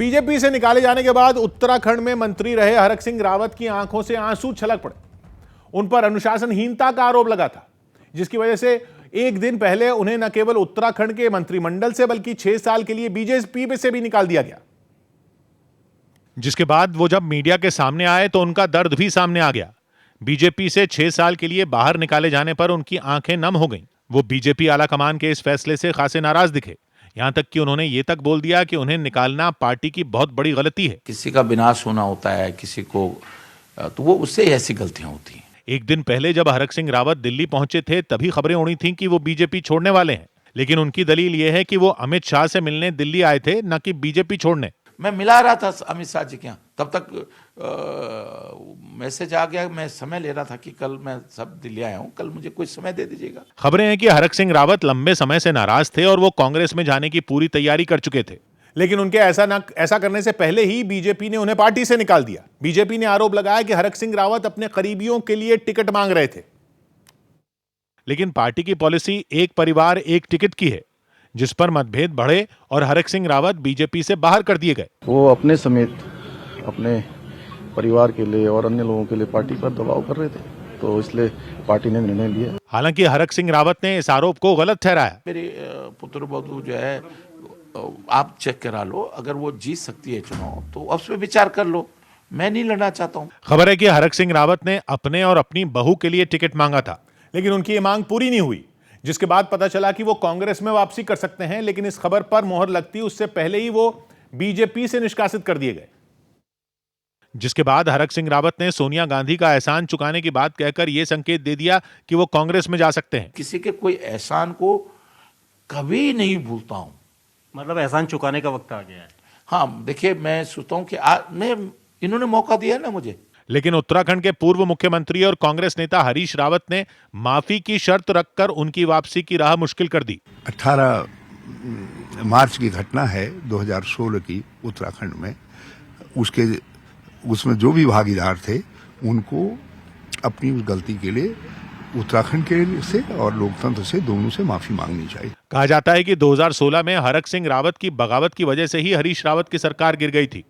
BJP से निकाले जाने के बाद उत्तराखंड में मंत्री रहे हरक सिंह रावत की आंखों से आंसू छलक पड़े। उन पर अनुशासनहीनता का आरोप लगा था, जिसकी वजह से एक दिन पहले उन्हें न केवल उत्तराखंड के मंत्रिमंडल से बल्कि 6 साल के लिए बीजेपी से भी निकाल दिया गया। जिसके बाद वो जब मीडिया के सामने आए तो उनका दर्द भी सामने आ गया। बीजेपी से 6 साल के लिए बाहर निकाले जाने पर उनकी आंखें नम हो गईं। वो बीजेपी आलाकमान के इस फैसले से खासे नाराज दिखे। यहां तक कि उन्होंने ये तक बोल दिया कि उन्हें निकालना पार्टी की बहुत बड़ी गलती है। किसी का विनाश होना होता है, किसी को, तो वो उससे ऐसी गलतियां होती हैं। एक दिन पहले जब हरक सिंह रावत दिल्ली पहुंचे थे तभी खबरें उड़ी थीं कि वो बीजेपी छोड़ने वाले हैं, लेकिन उनकी दलील ये है कि वो अमित शाह से मिलने दिल्ली आए थे, न कि बीजेपी छोड़ने। मैं मिला रहा था अमित शाह जी के यहाँ, तब तक मैसेज आ गया, मैं समय ले रहा था कि कल मैं सब दिल्ली आया हूँ, कल मुझे कुछ समय दे दीजिएगा। खबरें हैं कि हरक सिंह रावत लंबे समय से नाराज थे और वो कांग्रेस में जाने की पूरी तैयारी कर चुके थे, लेकिन उनके ऐसा करने से पहले ही बीजेपी ने उन्हें पार्टी से निकाल दिया। बीजेपी ने आरोप लगाया कि हरक सिंह रावत अपने करीबियों के लिए टिकट मांग रहे थे, लेकिन पार्टी की पॉलिसी एक परिवार एक टिकट की है, जिस पर मतभेद बढ़े और हरक सिंह रावत बीजेपी से बाहर कर दिए गए। वो अपने समेत अपने परिवार के लिए और अन्य लोगों के लिए पार्टी पर दबाव कर रहे थे, तो इसलिए पार्टी ने निर्णय लिया। हालांकि हरक सिंह रावत ने इस आरोप को गलत ठहराया। मेरे पुत्र बधू जो है, आप चेक करा लो, अगर वो जीत सकती है चुनाव तो उस पर विचार कर लो, मैं नहीं लड़ना चाहता हूं। खबर है कि हरक सिंह रावत ने अपने और अपनी बहू के लिए टिकट मांगा था, लेकिन उनकी ये मांग पूरी नहीं हुई, जिसके बाद पता चला कि वो कांग्रेस में वापसी कर सकते हैं, लेकिन इस खबर पर मोहर लगती उससे पहले ही वो बीजेपी से निष्कासित कर दिए गए। जिसके बाद हरक सिंह रावत ने सोनिया गांधी का एहसान चुकाने की बात कहकर यह संकेत दे दिया कि वो कांग्रेस में जा सकते हैं। किसी के कोई एहसान को कभी नहीं भूलता हूं। मतलब एहसान चुकाने का वक्त आ गया है। हाँ, देखिए, मैं सोचता हूं कि इन्होंने मौका दिया ना मुझे। लेकिन उत्तराखंड के पूर्व मुख्यमंत्री और कांग्रेस नेता हरीश रावत ने माफी की शर्त रखकर उनकी वापसी की राह मुश्किल कर दी। 18 मार्च की घटना है 2016 की उत्तराखंड में। उसमें जो भी भागीदार थे उनको अपनी उस गलती के लिए उत्तराखंड के से और लोकतंत्र से दोनों से माफी मांगनी चाहिए। कहा जाता है कि 2016 में हरक सिंह रावत की बगावत की वजह से ही हरीश रावत की सरकार गिर गई थी।